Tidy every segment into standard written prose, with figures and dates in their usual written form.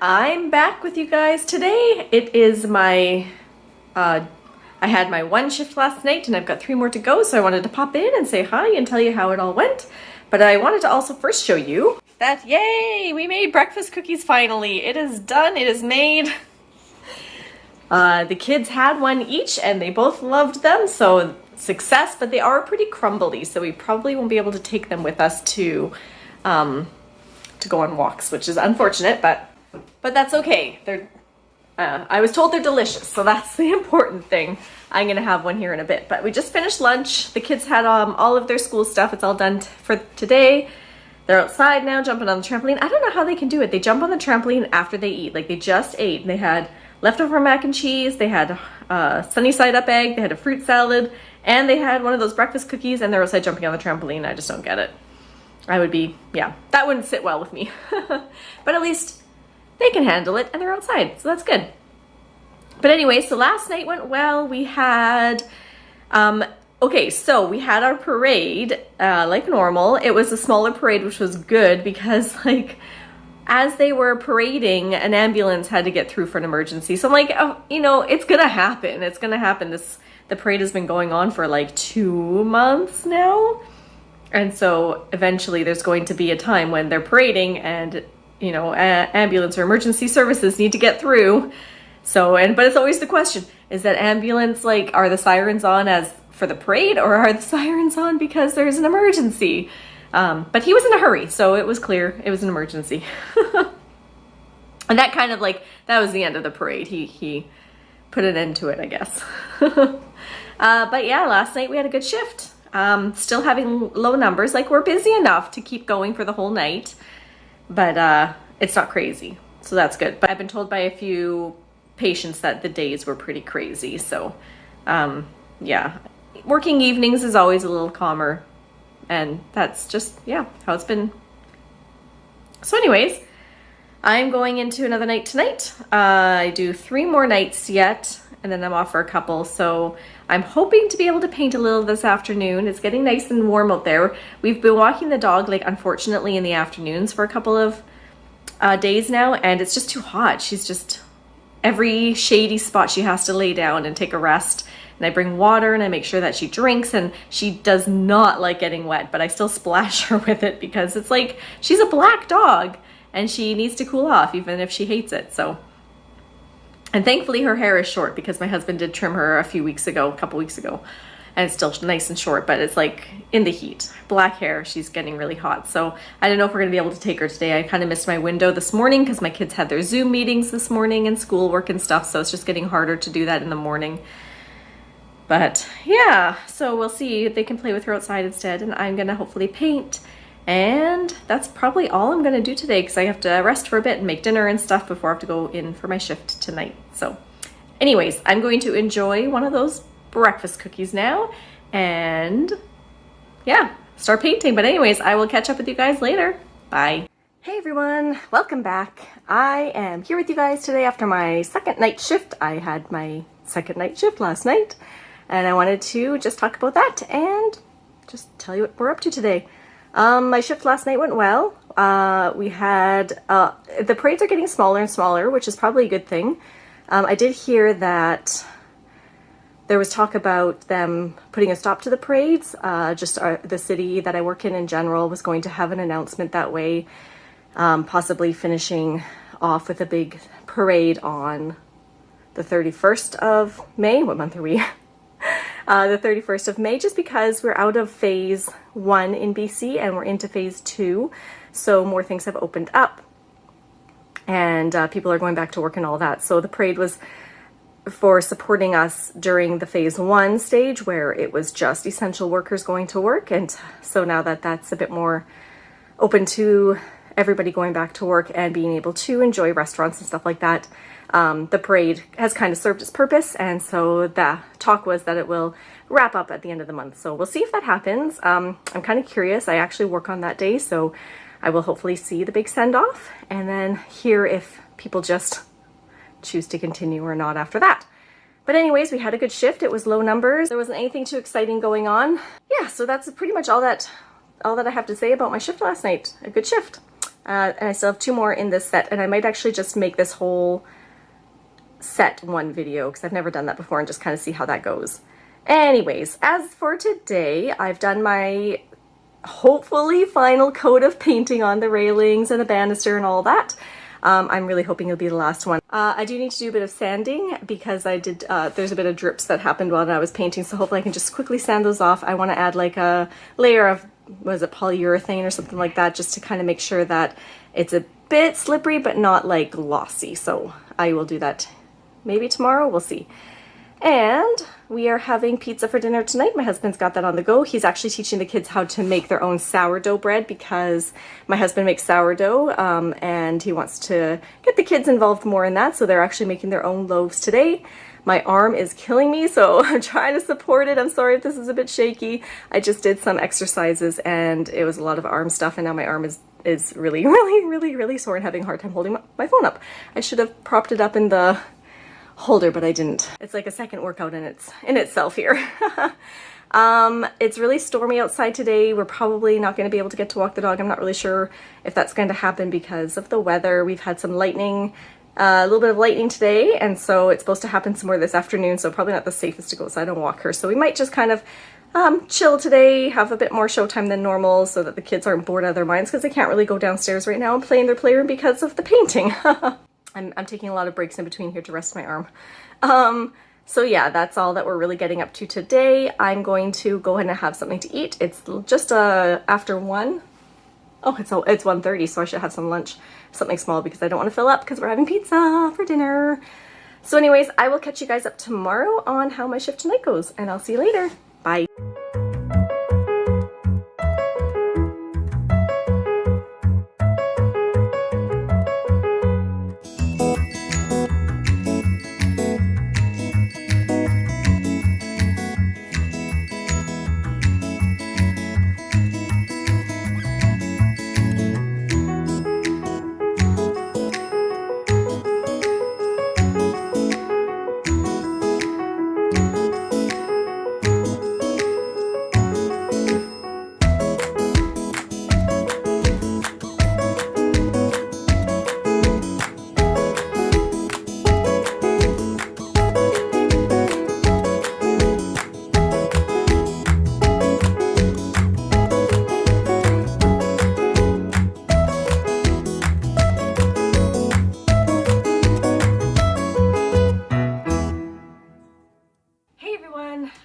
I'm back with you guys today. It is my, I had my one shift last night and I've got 3 more to go, so I wanted to pop in and say hi and tell you how it all went. But I wanted to also first show you that, yay, we made breakfast cookies finally. It is done, it is made. The kids had one each and they both loved them, so success, but they are pretty crumbly, so we probably won't be able to take them with us to go on walks, which is unfortunate, but that's okay. They're I was told they're delicious, so that's the important thing. I'm gonna have one here in a bit, but we just finished lunch. The kids had all of their school stuff. It's all done for today. They're outside now jumping on the trampoline. I don't know how they can do it. They jump on the trampoline after they eat. Like, they just ate. They had leftover mac and cheese, they had sunny side up egg, they had a fruit salad, and they had one of those breakfast cookies, and they're outside jumping on the trampoline. I just don't get it. I would be, yeah, that wouldn't sit well with me. But at least they can handle it and they're outside, so that's good. But anyway, so last night went well. We had, okay, so we had our parade like normal. It was a smaller parade, which was good because, like, as they were parading, an ambulance had to get through for an emergency. So I'm like, oh, you know, it's gonna happen. It's gonna happen. The parade has been going on for like 2 months now. And so eventually there's going to be a time when they're parading and, you know, ambulance or emergency services need to get through. So, but it's always the question, is that ambulance, like, are the sirens on as for the parade, or are the sirens on because there's an emergency? But he was in a hurry, so it was clear it was an emergency. And that kind of, like, that was the end of the parade. He put an end to it, I guess. But yeah, last night we had a good shift. Still having low numbers. Like, we're busy enough to keep going for the whole night, but it's not crazy, so that's good. But I've been told by a few patients that the days were pretty crazy, so yeah, working evenings is always a little calmer, and that's just, yeah, how it's been. So anyways, I'm going into another night tonight. I do 3 more nights yet, and then I'm off for a couple, so I'm hoping to be able to paint a little this afternoon. It's getting nice and warm out there. We've been walking the dog, like, unfortunately in the afternoons for a couple of days now, and it's just too hot. She's just, every shady spot she has to lay down and take a rest. And I bring water and I make sure that she drinks, and she does not like getting wet, but I still splash her with it because it's like, she's a black dog and she needs to cool off even if she hates it. So, and thankfully her hair is short because my husband did trim her a couple weeks ago, and it's still nice and short, but it's like in the heat. Black hair, she's getting really hot. So I don't know if we're gonna be able to take her today. I kind of missed my window this morning because my kids had their Zoom meetings this morning and schoolwork and stuff, so it's just getting harder to do that in the morning. But yeah, so we'll see if they can play with her outside instead, and I'm gonna hopefully paint. And that's probably all I'm gonna do today because I have to rest for a bit and make dinner and stuff before I have to go in for my shift tonight. So anyways, I'm going to enjoy one of those breakfast cookies now and yeah, start painting. But anyways, I will catch up with you guys later. Bye. Hey everyone, welcome back. I am here with you guys today after my second night shift. I had my second night shift last night, and I wanted to just talk about that and just tell you what we're up to today. My shift last night went well. We had, the parades are getting smaller and smaller, which is probably a good thing. I did hear that there was talk about them putting a stop to the parades. The city that I work in general was going to have an announcement that way, possibly finishing off with a big parade on the 31st of May. What month are we? The 31st of May, just because we're out of phase 1 in BC and we're into phase 2. So more things have opened up and people are going back to work and all that. So the parade was for supporting us during the phase 1 stage where it was just essential workers going to work. And so now that that's a bit more open to everybody going back to work and being able to enjoy restaurants and stuff like that, the parade has kind of served its purpose, and so the talk was that it will wrap up at the end of the month. So we'll see if that happens. I'm kind of curious. I actually work on that day, so I will hopefully see the big send-off and then hear if people just choose to continue or not after that. But anyways, we had a good shift. It was low numbers. There wasn't anything too exciting going on. Yeah, so that's pretty much all that I have to say about my shift last night. A good shift. and I still have 2 more in this set, and I might actually just make this whole set one video because I've never done that before and just kind of see how that goes. Anyways, as for today, I've done my hopefully final coat of painting on the railings and the banister and all that. I'm really hoping it'll be the last one. I do need to do a bit of sanding because I did, there's a bit of drips that happened while I was painting, so hopefully I can just quickly sand those off. I want to add like a layer of, was it polyurethane or something like that, just to kind of make sure that it's a bit slippery but not like glossy. So I will do that maybe tomorrow, we'll see. And we are having pizza for dinner tonight. My husband's got that on the go. He's actually teaching the kids how to make their own sourdough bread because my husband makes sourdough and he wants to get the kids involved more in that. So they're actually making their own loaves today. My arm is killing me, so I'm trying to support it. I'm sorry if this is a bit shaky. I just did some exercises and it was a lot of arm stuff, and now my arm is really sore and having a hard time holding my phone up. I should have propped it up in the holder, but I didn't. It's like a second workout in itself here. It's really stormy outside today. We're probably not going to be able to get to walk the dog. I'm not really sure if that's going to happen because of the weather. We've had some lightning, a little bit of lightning today, and so it's supposed to happen some more this afternoon, so probably not the safest to go outside and walk her. So we might just kind of chill today, have a bit more showtime than normal so that the kids aren't bored out of their minds because they can't really go downstairs right now and play in their playroom because of the painting. I'm taking a lot of breaks in between here to rest my arm. So yeah, that's all that we're really getting up to today. I'm going to go ahead and have something to eat. It's just after 1. Oh, it's 1:30, so I should have some lunch, something small because I don't want to fill up because we're having pizza for dinner. So anyways, I will catch you guys up tomorrow on how my shift tonight goes, and I'll see you later. Bye.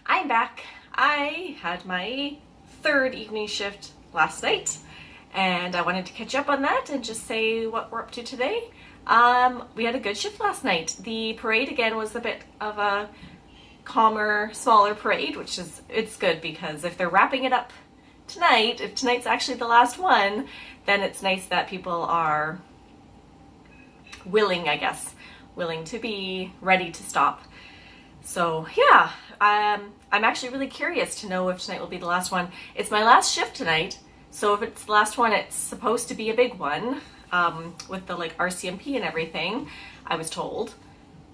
I'm back. I had my 3rd evening shift last night and I wanted to catch up on that and just say what we're up to today. We had a good shift last night. The parade again was a bit of a calmer, smaller parade, which is, it's good because if they're wrapping it up tonight, if tonight's actually the last one, then it's nice that people are willing, I guess, willing to be ready to stop. So yeah, I'm actually really curious to know if tonight will be the last one. It's my last shift tonight, so if it's the last one, it's supposed to be a big one, with the like RCMP and everything, I was told.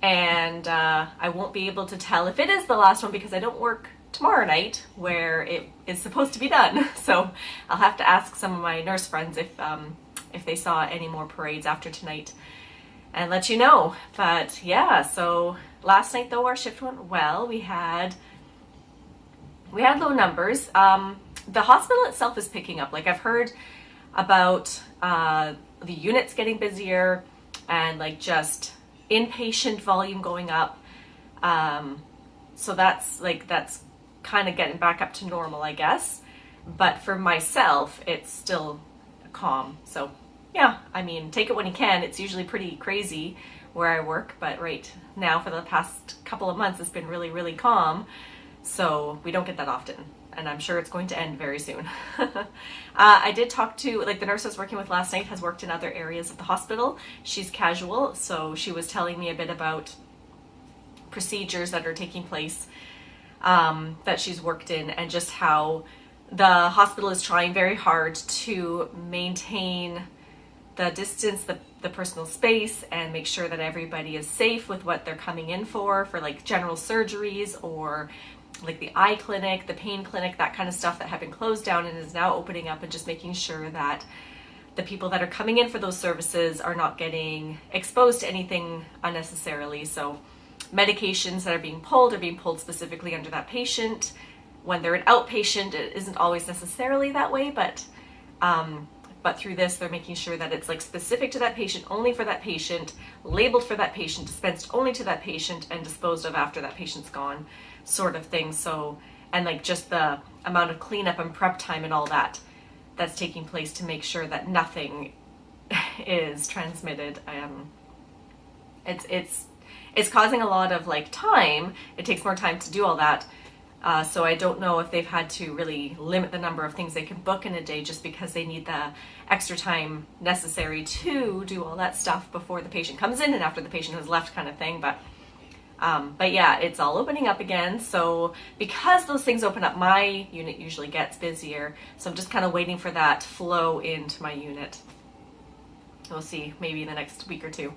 And I won't be able to tell if it is the last one because I don't work tomorrow night where it is supposed to be done. So I'll have to ask some of my nurse friends if they saw any more parades after tonight and let you know. But yeah, so last night though our shift went well. We had low numbers. The hospital itself is picking up. Like I've heard about the units getting busier and like just inpatient volume going up. So that's kind of getting back up to normal, I guess. But for myself, it's still calm. So yeah, I mean, take it when you can. It's usually pretty crazy where I work, but right now for the past couple of months, it's been really, really calm. So we don't get that often. And I'm sure it's going to end very soon. I did talk to, like the nurse I was working with last night has worked in other areas of the hospital. She's casual, so she was telling me a bit about procedures that are taking place that she's worked in and just how the hospital is trying very hard to maintain the distance, the personal space, and make sure that everybody is safe with what they're coming in for like general surgeries or like the eye clinic, the pain clinic, that kind of stuff that have been closed down and is now opening up, and just making sure that the people that are coming in for those services are not getting exposed to anything unnecessarily. So medications that are being pulled specifically under that patient. When they're an outpatient, it isn't always necessarily that way, but through this, they're making sure that it's like specific to that patient, only for that patient, labeled for that patient, dispensed only to that patient, and disposed of after that patient's gone, sort of thing. So, and like just the amount of cleanup and prep time and all that that's taking place to make sure that nothing is transmitted. It's causing a lot of like time. It takes more time to do all that. So I don't know if they've had to really limit the number of things they can book in a day just because they need the extra time necessary to do all that stuff before the patient comes in and after the patient has left, kind of thing. But yeah, it's all opening up again. So because those things open up, my unit usually gets busier. So I'm just kind of waiting for that flow into my unit. We'll see, maybe in the next week or two.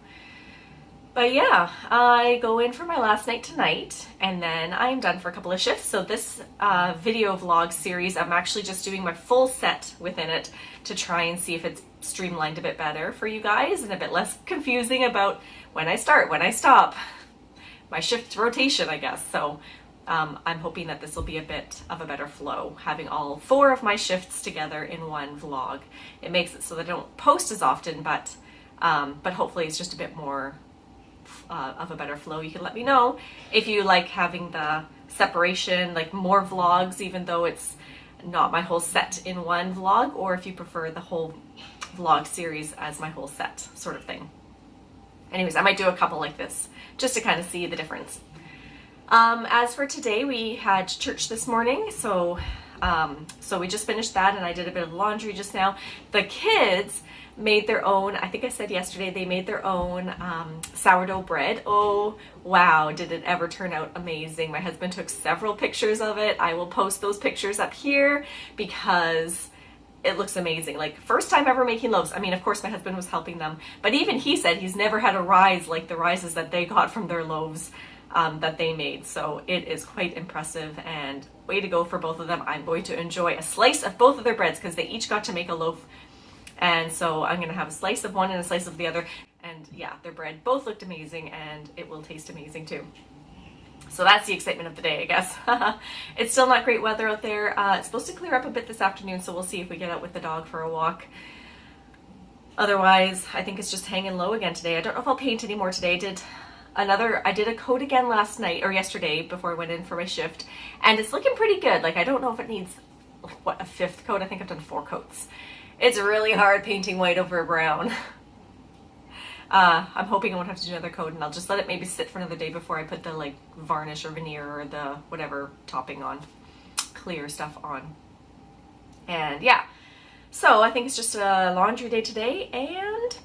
But yeah, I go in for my last night tonight, and then I'm done for a couple of shifts. So this video vlog series, I'm actually just doing my full set within it to try and see if it's streamlined a bit better for you guys and a bit less confusing about when I start, when I stop, my shift rotation, I guess. So I'm hoping that this will be a bit of a better flow, having all 4 of my shifts together in one vlog. It makes it so that I don't post as often, but hopefully it's just a bit more of a better flow. You can let me know if you like having the separation, like more vlogs, even though it's not my whole set in one vlog, or if you prefer the whole vlog series as my whole set, sort of thing. Anyways, I might do a couple like this just to kind of see the difference. As for today, we had church this morning, so we just finished that, and I did a bit of laundry just now. The kids made their own, I think I said yesterday, they made their own sourdough bread. Oh wow, did it ever turn out amazing. My husband took several pictures of it. I will post those pictures up here because it looks amazing. Like, first time ever making loaves. I mean, of course my husband was helping them, but even he said he's never had a rise like the rises that they got from their loaves that they made. So it is quite impressive, and way to go for both of them. I'm going to enjoy a slice of both of their breads because they each got to make a loaf. And so I'm gonna have a slice of one and a slice of the other. And yeah, their bread both looked amazing, and it will taste amazing too. So that's the excitement of the day, I guess. It's still not great weather out there. It's supposed to clear up a bit this afternoon, so we'll see if we get out with the dog for a walk. Otherwise, I think it's just hanging low again today. I don't know if I'll paint anymore today. I did a coat again last night, or yesterday, before I went in for my shift, and it's looking pretty good. Like, I don't know if it needs, what, a 5th coat? I think I've done 4 coats. It's really hard painting white over brown. I'm hoping I won't have to do another coat, and I'll just let it maybe sit for another day before I put the like varnish or veneer or the whatever topping on, clear stuff on. And yeah, so I think it's just a laundry day today and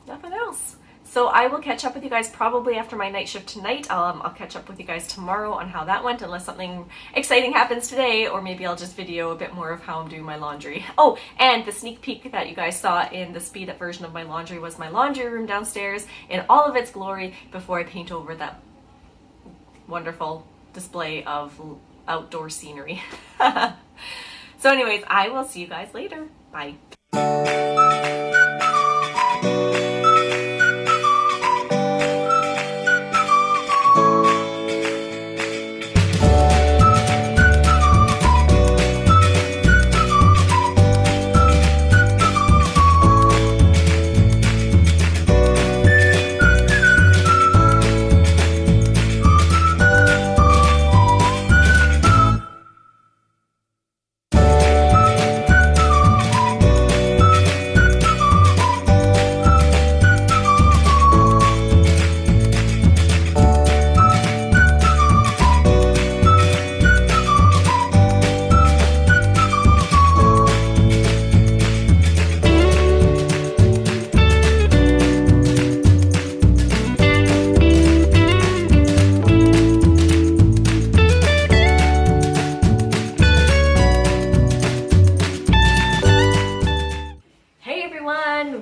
nothing else. So I will catch up with you guys probably after my night shift tonight. I'll catch up with you guys tomorrow on how that went, unless something exciting happens today, or maybe I'll just video a bit more of how I'm doing my laundry. Oh, and the sneak peek that you guys saw in the speed up version of my laundry was my laundry room downstairs in all of its glory before I paint over that wonderful display of outdoor scenery. So anyways, I will see you guys later. Bye.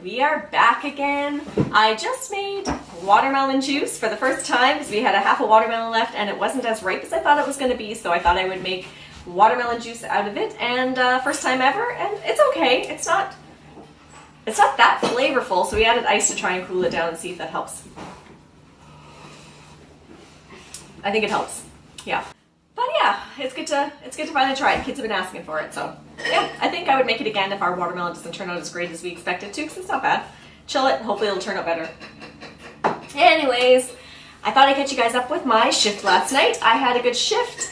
We are back again. I just made watermelon juice for the first time because we had a half a watermelon left and it wasn't as ripe as I thought it was going to be, so I thought I would make watermelon juice out of it, and first time ever, and it's okay. It's not It's not that flavorful, so we added ice to try and cool it down and see if that helps. I think it helps. Yeah. But yeah, it's good to finally try it. Kids have been asking for it, so yeah, I think I would make it again if our watermelon doesn't turn out as great as we expect it to, because it's not bad. Chill it, and hopefully it'll turn out better. Anyways, I thought I'd catch you guys up with my shift last night. I had a good shift.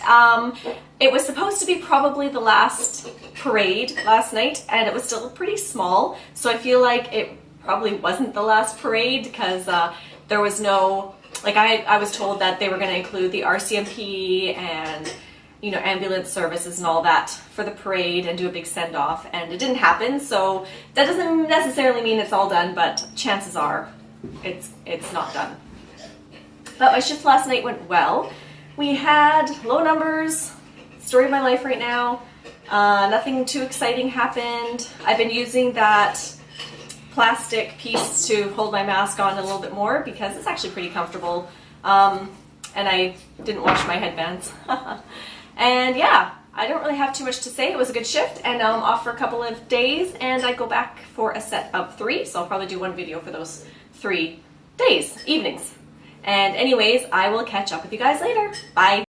It was supposed to be probably the last parade last night, and it was still pretty small, so I feel like it probably wasn't the last parade because there was no, like I was told that they were going to include the RCMP and, you know, ambulance services and all that for the parade and do a big send-off, and it didn't happen, so that doesn't necessarily mean it's all done, but chances are it's not done. But my shift last night went well. We had low numbers, story of my life right now. Nothing too exciting happened. I've been using that plastic piece to hold my mask on a little bit more because it's actually pretty comfortable. And I didn't wash my headbands. And yeah, I don't really have too much to say. It was a good shift, and now I'm off for a couple of days, and I go back for a set of 3, so I'll probably do one video for those 3 days, evenings. And anyways, I will catch up with you guys later. Bye.